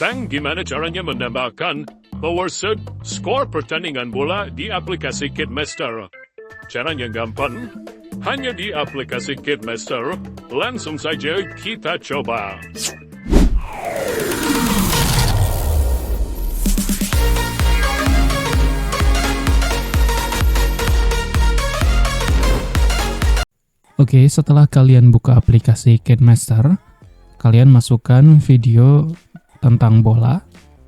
Bang, gimana caranya menambahkan lower third skor pertandingan bola di aplikasi Kitmaster? Caranya gampang, hanya di aplikasi Kitmaster. Langsung saja kita coba. Oke, setelah kalian buka aplikasi Kitmaster, kalian masukkan video tentang bola,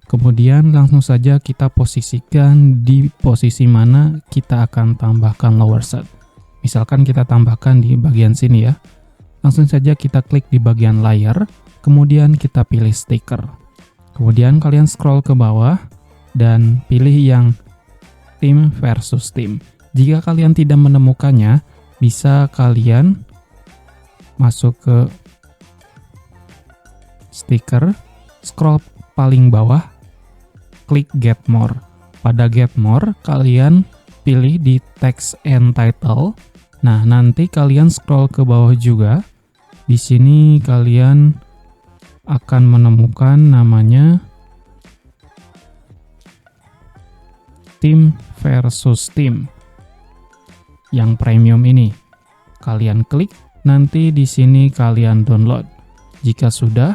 kemudian langsung saja kita posisikan di posisi mana kita akan tambahkan lower third. Misalkan kita tambahkan di bagian sini ya. Langsung saja kita klik di bagian layar, kemudian kita pilih stiker. Kemudian kalian scroll ke bawah dan pilih yang tim versus tim. Jika kalian tidak menemukannya, bisa kalian masuk ke stiker, scroll paling bawah, klik Get More. Pada Get More, kalian pilih di Text and Title. Nah, nanti kalian scroll ke bawah juga. Di sini kalian akan menemukan namanya Tim versus Tim. Yang premium ini kalian klik, nanti di sini kalian download. Jika sudah,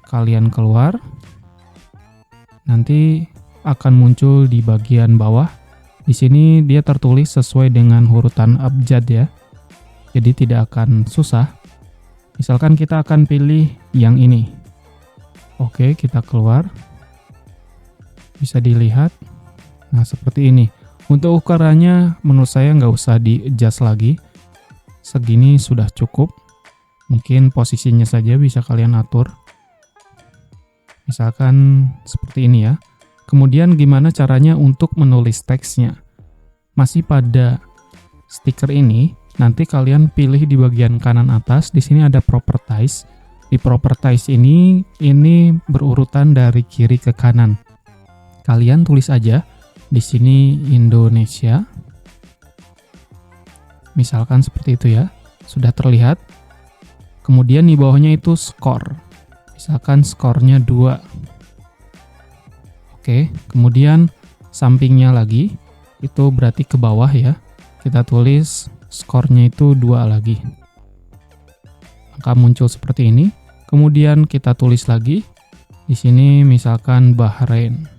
kalian keluar, nanti akan muncul di bagian bawah. Di sini dia tertulis sesuai dengan urutan abjad ya, jadi tidak akan susah. Misalkan kita akan pilih yang ini. Oke, kita keluar, bisa dilihat. Nah, seperti ini. Untuk ukurannya menurut saya nggak usah di-adjust lagi. Segini sudah cukup. Mungkin posisinya saja bisa kalian atur. Misalkan seperti ini ya. Kemudian gimana caranya untuk menulis teksnya? Masih pada stiker ini, nanti kalian pilih di bagian kanan atas. Di sini ada properties. Di properties ini berurutan dari kiri ke kanan. Kalian tulis aja. Di sini Indonesia, misalkan seperti itu ya, sudah terlihat. Kemudian di bawahnya itu skor, misalkan skornya 2. Oke, kemudian sampingnya lagi, itu berarti ke bawah ya, kita tulis skornya itu 2 lagi. Maka muncul seperti ini. Kemudian kita tulis lagi, di sini misalkan Bahrain.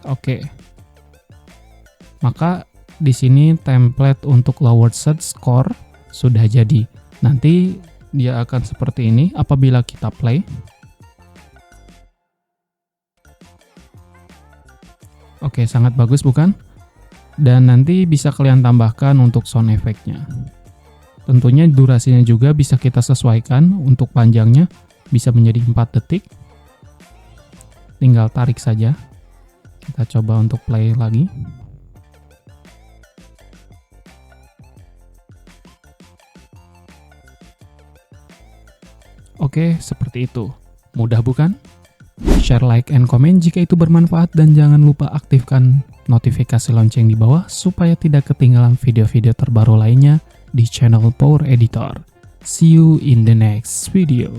Oke. Maka di sini template untuk lower third score sudah jadi. Nanti dia akan seperti ini apabila kita play. Oke, sangat bagus bukan? Dan nanti bisa kalian tambahkan untuk sound effect-nya. Tentunya durasinya juga bisa kita sesuaikan. Untuk panjangnya bisa menjadi 4 detik. Tinggal tarik saja. Kita coba untuk play lagi. Oke, seperti itu. Mudah bukan? Share, like, and comment jika itu bermanfaat dan jangan lupa aktifkan notifikasi lonceng di bawah supaya tidak ketinggalan video-video terbaru lainnya di channel Power Editor. See you in the next video.